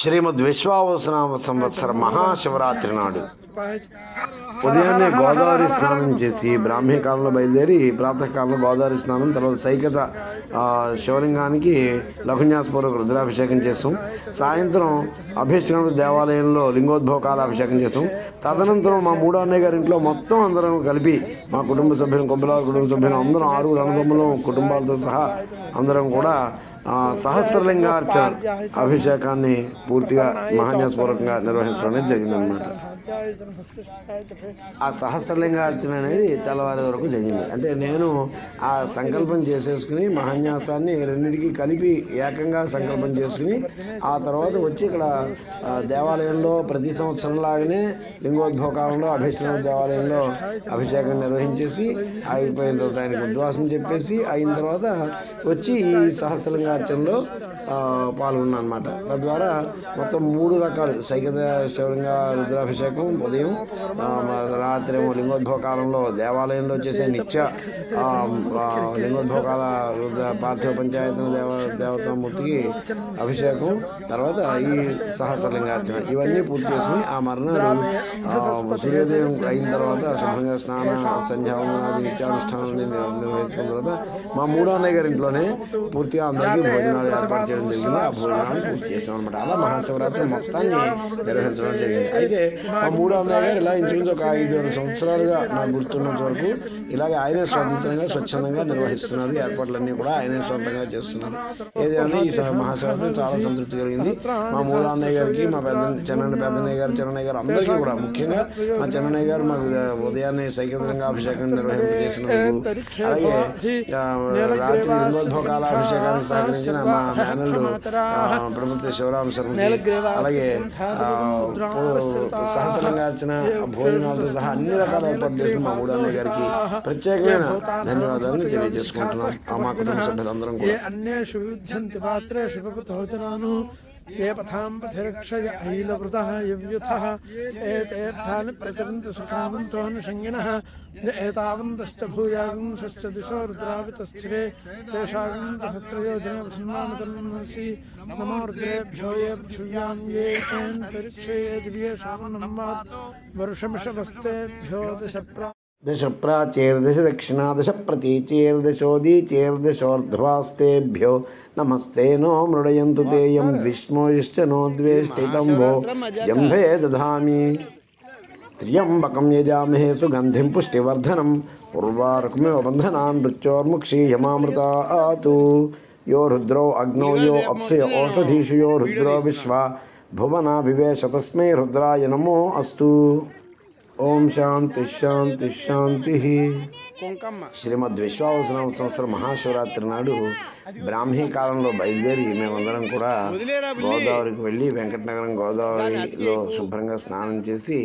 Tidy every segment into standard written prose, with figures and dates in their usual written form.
శ్రీమద్ విశ్వావసనామ సంవత్సర మహాశివరాత్రి నాడు ఉదయాన్నే గోదావరి స్నానం చేసి బ్రాహ్మీ కాలంలో బయలుదేరి ప్రాతకాలంలో గోదావరి స్నానం, తర్వాత సైకత శివలింగానికి లఘున్యాసపూర్వక రుద్రాభిషేకం చేస్తాం. సాయంత్రం అభిషేకం దేవాలయంలో లింగోద్భోకాల అభిషేకం చేస్తాం. తదనంతరం మా మూడో అన్నయ్య గారి ఇంట్లో మొత్తం అందరం కలిపి మా కుటుంబ సభ్యులు, కొబ్బిలాల కుటుంబ సభ్యులు అందరం 6 అన్నదమ్ములు కుటుంబాలతో సహా అందరం కూడా సహస్రలింగార్చన అభిషేకాన్ని పూర్తిగా మహాన్యాసపూర్వకంగా నిర్వహించడం జరిగిందనమాట. ఆ సహస్రలింగార్చన అనేది తెల్లవారి వరకు జరిగింది. అంటే నేను ఆ సంకల్పం చేసేసుకుని మహాన్యాసాన్ని రెండింటికి కలిపి ఏకంగా సంకల్పం చేసుకుని ఆ తర్వాత వచ్చి ఇక్కడ దేవాలయంలో ప్రతి సంవత్సరం లాగానే లింగోద్భోకాలంలో అభిషేకం దేవాలయంలో అభిషేకం నిర్వహించేసి అయిపోయిన తర్వాత ఆయనకు ఉద్వాసం చెప్పేసి అయిన తర్వాత వచ్చి ఈ సహస్రలింగార్చనలో పాల్గొన్నాను అనమాట. తద్వారా మొత్తం 3 రకాలు సైకత శివలింగ రుద్రాభిషేకం ఉదయం, రాత్రి ఏమో లింగోద్భోకాలంలో దేవాలయంలో చేసే నిత్య లింగోద్భోకాల పార్థివ పంచాయతన దేవతామూర్తికి అభిషేకం, తర్వాత ఈ సహస్రలింగార్చన ఇవన్నీ పూర్తి చేసుకుని ఆ మర్నాడు సూర్యోదయం అయిన తర్వాత శుభ్రంగా స్నాన సంధ్యావందనాది నిత్యానుష్ఠానాన్ని నిర్వహించుకున్న తర్వాత మా మూడో అన్నయ్య గారి ఇంట్లోనే పూర్తిగా అందరికీ భోజనాలు ఏర్పాటు చేయడం జరిగింది. ఆ భోజనాలను పూర్తి చేసాం అనమాట. అలా మహాశివరాత్రి మొత్తాన్ని నిర్వహించడం జరిగింది. అయితే మా మూడో అన్నయ్య గారు ఇలా ఇంచుమించు ఒక 5-6 సంవత్సరాలుగా నాకు గుర్తున్నంత వరకు ఇలాగే ఆయనే స్వతంత్రంగా స్వచ్ఛందంగా నిర్వహిస్తున్నారు. ఏర్పాట్లన్నీ కూడా ఆయనే స్వంతంగా చేస్తున్నారు. ఏదైనా ఈ మహాశివరాత్రి చాలా సంతృప్తి కలిగింది. మా మూడో అన్నయ్య గారికి, మా పెద్దన్నయ్య గారు అందరికీ కూడా, ముఖ్యంగా మా చిన్నయ్య గారు మాకు ఉదయాన్నే సైకతంగా అభిషేకం నిర్వహింపజేసినందుకు, అలాగే రాత్రి లింగోద్భోకాల అభిషేకానికి సహకరించిన మా మేనల్లు ప్రభుత్వ శివరామ శర్మకి, అలాగే సహస్రలింగార్చన భోజనాలతో సహా అన్ని రకాల ఏర్పాటు చేసిన మా మూడో అన్నయ్య గారికి ప్రత్యేకమైన ధన్యవాదాలను తెలియజేసుకుంటున్నాం. మా కుటుంబ సభ్యులందరం కూడా ये पथां पथिरक्षय ऐलवृतः यव्युथः एतेऽर्थान् प्रचरन्तु सुखावन्तोऽनुषङ्गिनः एतावन्तश्च भूयागुंसश्च दिशो रुद्रावितस्थिरे तेषागं सहस्रयोजनसन्मानतन्मनसि नमोर्गेभ्यो ये पृथिव्यां ये अन्तरिक्षे ये दिव्येषामनम्मात् वर्षमिषवस्तेभ्यो दश प्राचेर्दश दक्षिणा दश प्रतीचेर्दशोदीचेर्दशोर्ध्वास्तेभ्यो नमस्ते नो मृडयन्तु ते यं विष्णोश्च नो द्वेष्टितं वो जम्भे दधामि त्र्यम्बकं यजामहे सुगन्धिं पुष्टिवर्धनं उर्वारुकमिव बन्धनान् मृत्योर्मुक्षीयमामृतातु यो रुद्रो अग्नौ यो अप्सयो ओषधीषु यो रुद्रो विश्वा भुवना विवेश तस्मै रुद्राय नमो अस्तु. ఓం శాంతి శాంతి శాంతి. శ్రీమద్ విశ్వావసనామ సంవత్సరం మహాశివరాత్రి నాడు బ్రాహ్మీ కాలంలో బయలుదేరి మేమందరం కూడా గోదావరికి వెళ్ళి వెంకటనగరం గోదావరిలో శుభ్రంగా స్నానం చేసి,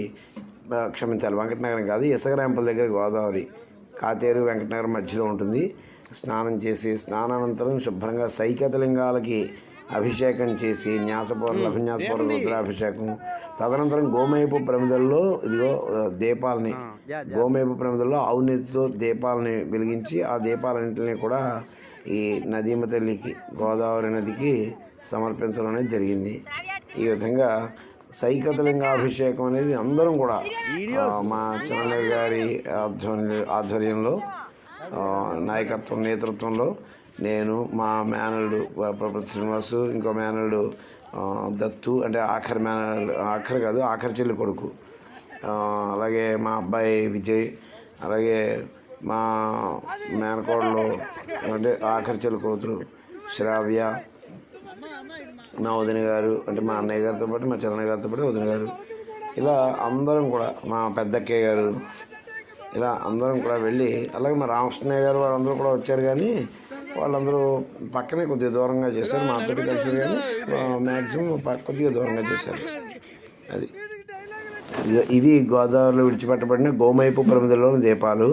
క్షమించాలి వెంకటనగరం కాదు, ఇసగరాంపల దగ్గర గోదావరి కాతేరు వెంకటనగరం మధ్యలో ఉంటుంది. స్నానం చేసి స్నానానంతరం శుభ్రంగా సైకతలింగాలకి అభిషేకం చేసి లఘున్యాసపూర్వక రుద్రాభిషేకం, తదనంతరం గోమేపు ప్రమిదల్లో ఇదిగో దీపాలని గోమేపు ప్రమిదల్లో అవినీతితో దీపాలని వెలిగించి ఆ దీపాలన్నింటినీ కూడా ఈ నదీమ తల్లికి, గోదావరి నదికి సమర్పించడం అనేది జరిగింది. ఈ విధంగా సైకతలింగాభిషేకం అనేది అందరం కూడా మా చిన్నయ్య గారి ఆధ్వర్యంలో నాయకత్వం నేతృత్వంలో నేను, మా మేనల్లుడు ప్రభుత్వ శ్రీనివాసు, ఇంకో మేనల్లుడు దత్తు, అంటే ఆఖరి చెల్లి కొడుకు, అలాగే మా అబ్బాయి విజయ్, అలాగే మా మేనకోడలు అంటే ఆఖరి చెల్లి కూతురు శ్రావ్య, మా వదిన గారు అంటే మా అన్నయ్య గారితో పాటు మా చిన్నయ్య గారితో పాటు వదిన గారు, ఇలా అందరం కూడా మా పెద్దక్కయ్య గారు, ఇలా అందరం కూడా వెళ్ళి, అలాగే మా రామకృష్ణయ్య గారు వాళ్ళందరూ కూడా వచ్చారు. కానీ వాళ్ళందరూ పక్కనే కొద్దిగా దూరంగా చేశారు, మాతో కలిసి, కానీ మ్యాక్సిమం కొద్దిగా దూరంగా చేశారు. అది ఇవి గోదావరిలో విడిచిపెట్టబడిన గోమైపు ప్రమిదలోని దీపాలు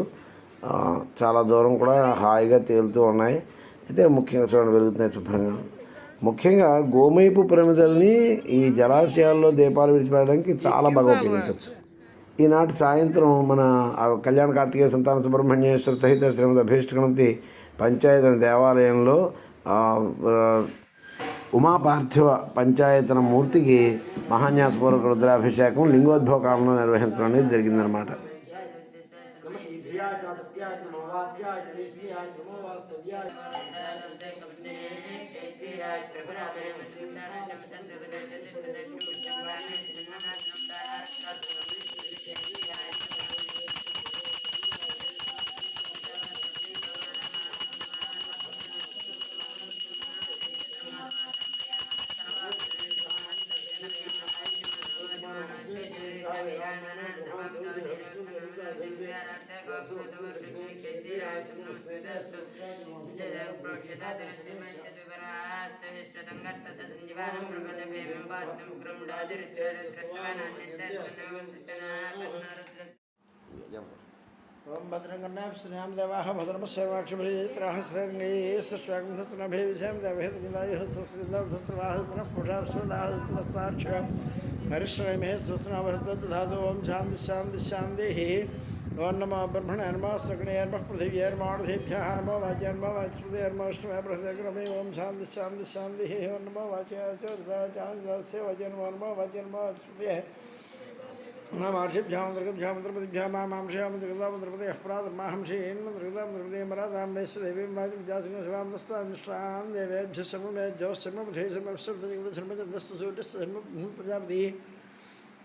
చాలా దూరం కూడా హాయిగా తేలుతూ ఉన్నాయి. అయితే ముఖ్యంగా చూడండి వెలుగుతున్నాయి శుభ్రంగా. ముఖ్యంగా గోమైపు ప్రమిదల్ని ఈ జలాశయాల్లో దీపాలు విడిచిపెట్టడానికి చాలా బాగా ఉపయోగించవచ్చు. ఈనాటి సాయంత్రం మన కళ్యాణ కార్తికేయ సంతాన సుబ్రహ్మణ్యేశ్వర సహిత శ్రీమద్ అభీష్టగణపతి పంచాయతీ దేవాలయంలో ఉమాపార్థివ పంచాయతన మూర్తికి మహాన్యాసపూర్వక రుద్రాభిషేకం లింగోద్భవ కాలంలో నిర్వహించడం అనేది జరిగిందనమాట. ओम भद्रंगन्नाभ श्रीनाम देवाः भद्रमस्यवाक्षभित्राः श्रेरङ्गैः सस्वागं धत्नभेविषयं देवहेतुगिन्दायुः सुश्रीन्दव धत्वाहतनः पुरुषावस्वदाहतनस्तार्क्ष हरिश्रयमेः स्वस्नावहद्वद्धातु ओम शान्ति शान्ति शान्तिः ओम नमो ब्रह्मणे नमः सगणे नमः पृथिव्यै नमः ऊर्ध्वेभ्यः नमो वाच्यै नमः वाचस्पतये नमः विष्णवे बृहदेग्रमे ओम शान्ति शान्ति शान्तिः ओम नमो वाच्याय च हृदयाचार्यस्य वाच्यै नमो वाच्यै नमः वाचस्पतये मार्षिभ्यामद्रगभ्यामद्रपतिभ्यां मांशयामद्रगदामद्रपते अपराधमाहंशेन्मद्रगदामद्रपते मराधां वैश्वदेवीं वाचिजासिंहशिवामदस्तां देवेभ्यः प्रजापति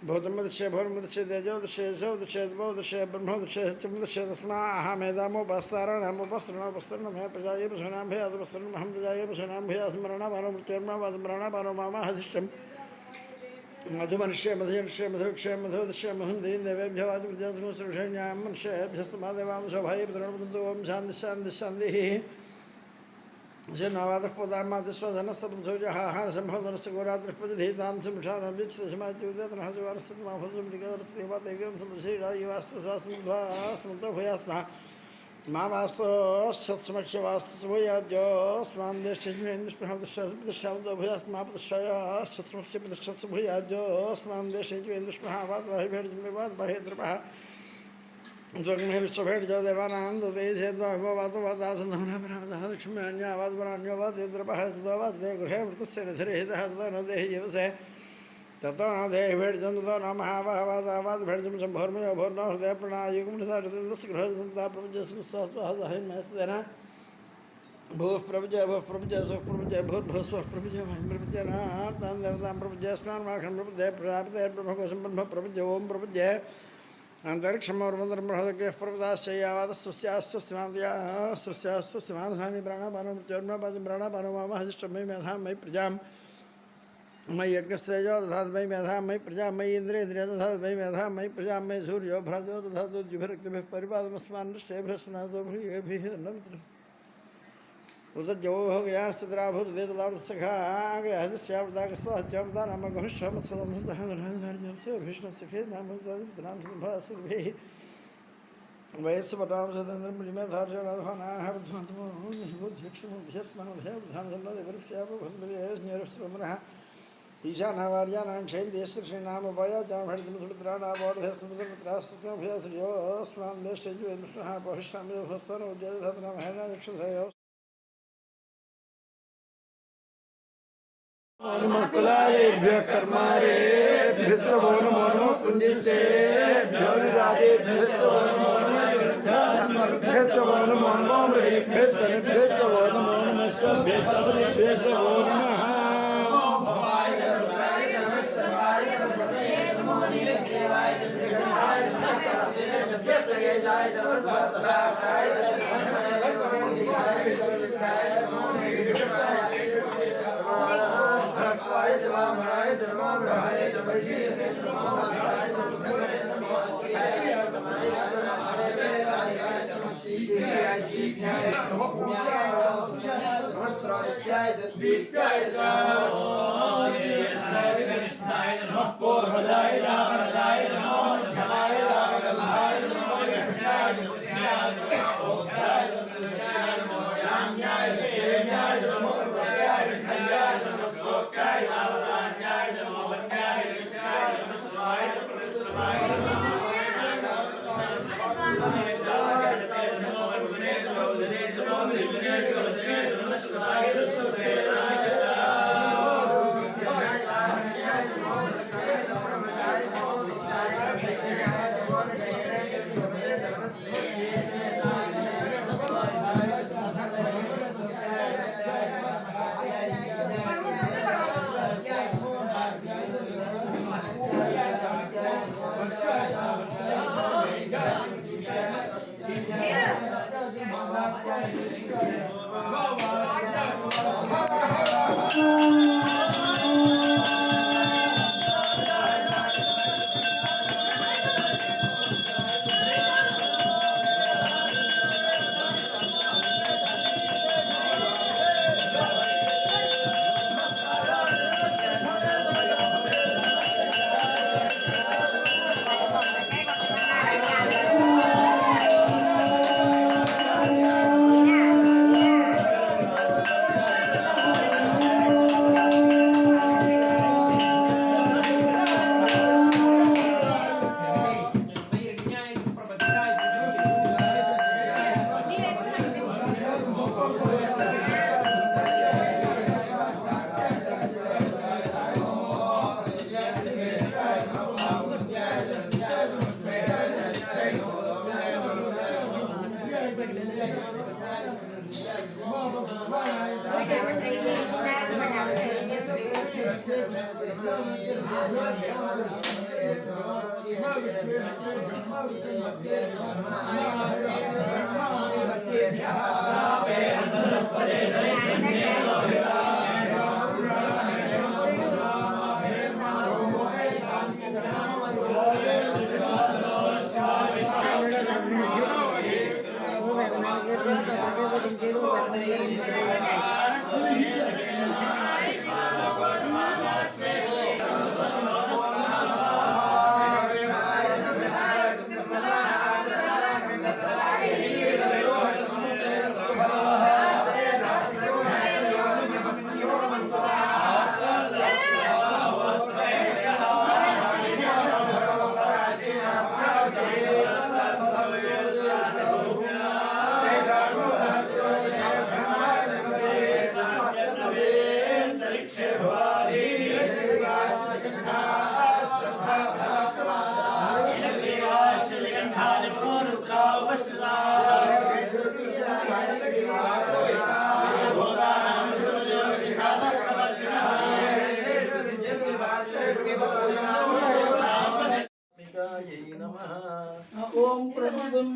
भूतमदृश्य भौरमदृश्य तेजोदृश्य यशोदृश्य तपोदृश्य ब्रह्मोदृश्य सत्यमदृश्य तस्माहमेदामोपस्तरणोपस्तरणमहे प्रजायै पशूनां भयादुपस्तरणमहं प्रजायै पशूनां भयास्मरणापानो मृत्योर्मावादमरणापानो मामाहधिष्ठम् मधुमनुष्य मधुजनुष्य मधुक्षय मधुदृश्य महुन्दीन देवेभ्यो वाजुप्रजासुषेण्यां मनुष्येभ्यस्तमादेवां शोभायै पुत्रोपदन्तु ओम शान्ति शान्ति शान्तिः जनावादः पदामादिस्वधनस्तपदसौजहाहार सम्भोधनस्य गोरात्रिः पजधीतां समिषारभिच्छतसमाच्युदेतनः शिवानस्तमाफलसुमृगदर्शदेवा देव्यं भूयास्मः मा वास्तुच्छत्समख्यवास्तुभूयाद्योस्मां देशेन्द्रस्महादशाब्दो भूयास्मापदशायाश्चत्समख्यपदशत्स भूयाद्योस्मां देशेन्द्रस्मः वाद्वाहिभेड्जमेवाद्वाहेद्रपः ज्वग्महे विश्वभेड्जो देवानां दुदेशेद्वाहिमवादवादासन्धमनापराधालक्ष्म्यान्यावाद्वरान्योवादेद्रपः तदोवादे गृहे वृतस्य निधिरहितः ततो न देहि जीवसे ततो न देहि भेड्जं ततो न महावादावाद्भेड्जं सम्भोर्मयो भोर्नो हृदय प्रणायुगुंसृतस्य गृहसन्ता प्रपञ्चस्वस्वाहायमस्तेन भूः प्रपञ्चय सुः प्रपञ्चय भूर्भुवस्वः प्रपञ्चय महिं प्रपञ्चय नार्तां देवतां प्रपञ्चय स्मार्माखं प्रपञ्चय प्राप्ते ब्रह्मकोशं ब्रह्म प्रपञ्चय ओं प्रपञ्चय अंतरिक्षमोर्वन्दरं बृहदग्रेः पर्वताश्चैयावादस्वस्यास्वस्तिमान्त्यास्वस्यास्वस्तिमानसानि प्राणापानो मृत्योर्मपादं प्राणापानो मामहजिष्टं मयि मेधां मयि प्रजां मयि यज्ञस्तेजो दधातु मयि मेधां मयि प्रजां मयि इन्द्रियेन्द्रियो दधातु मयि मेधां मयि प्रजां मयि सूर्यो भ्राजो दधातु द्युभिरक्तिभिः परिपादमस्मान्नष्टेभ्यः नमित्रम् उदज्जवोः गयाश्चिद्राभूतदेतदावृत्सखा गयाश्च्यावृतागस्ताहत्यावृता नाम गहुष्यमत्सदंसतः भीष्णस्य खेद नाम भासुर्भिः वयस्सुपटां सतेन्द्रं मृमेधार्यराधवानाः बुद्धिमक्षमुद्ध्यस्मनुभयबुद्धांसन्नदेवरुष्यापभद्रयस्निरस्वमनः ईशानावार्याणां शैन्द्यस्त्रिणामभयाचामहरितमुद्राणावोढस्समुद्रमित्रास्तस्मभ्यस्योऽस्मान् देशेजुवेदृष्णः बहुष्यामयोभस्तनोद्यधतनामहेनायक्षधयो कुलालेभ्यः कर्मारेभ्यस्तवो नमो नमो पुण्यश्चेभ्यो निराजेभ्यस्तवो नमो नमो मृगेभ्यस्तवो नमो नमः सभ्यस्तवो नमः ओम प्रभुदं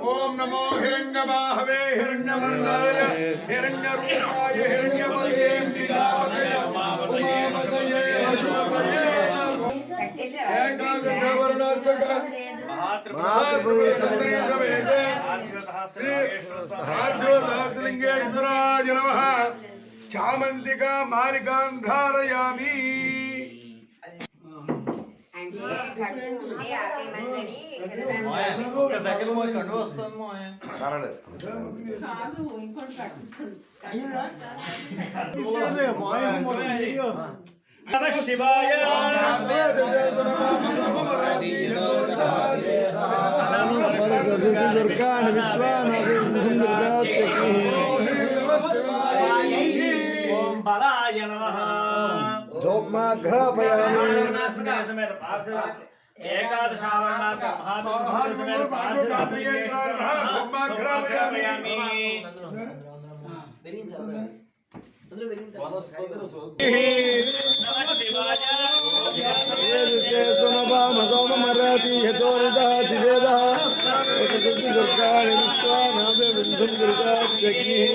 ओम नमो हिरण्यबाहवे हिरण्यवर्णाय हिरण्यरूपाय हिरण्यवर्णेन्द्रियाय उमापतये अशुभये एकादशवर्णात्मक महात्रिपुरेशवेद श्री सहस्रलिंगेश्वराय नमः चामन्तिका मालिकां धारयामि शिवाय दुर्गान् ओम बलाय नमः धूपमाघ्रापयामि समेत पार्श्व एकादशावरणात् महात्मसमेत सोममराति यतो निदहति वेदः दुर्गाणि विश्वानादे बिन्धुं दुर्गात्यग्निः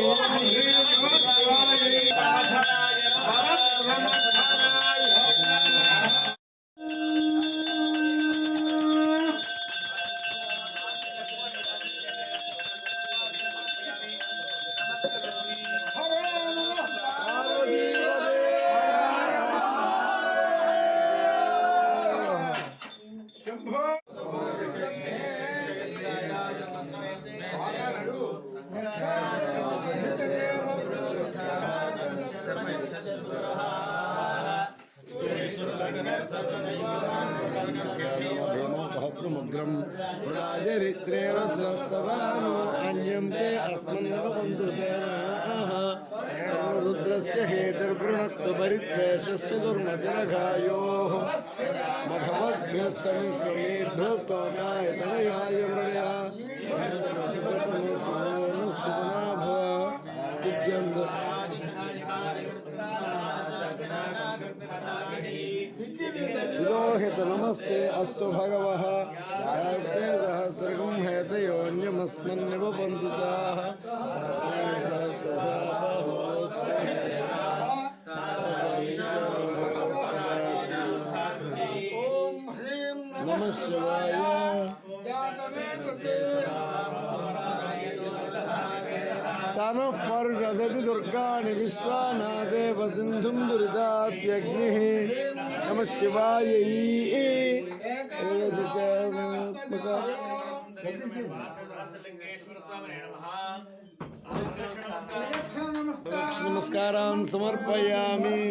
भद्रमुग्रं राजरित्रे रुद्रस्तवानो अन्यं ते अस्मन्नवबन्धुसेनाः रुद्रस्य हेतुर्वृणक्तु परित्वेषस्य दुर्मतिरघायोः मघवद्भ्यस्तमिष्मेभ्यस्तोकाय तनयाय मृडया विलोहित नमस्ते अस्तु भगवः दायस्ते सहस्रगं हेतयोन्यमस्मन्निव बन्धुताः नमः शिवाय सन ऑफ पर्षदति दुर्गाणि विश्वानादेव सिन्धुं दुरितात्यग्निः नमः शिवाय नमस्कारान् समर्पयामि।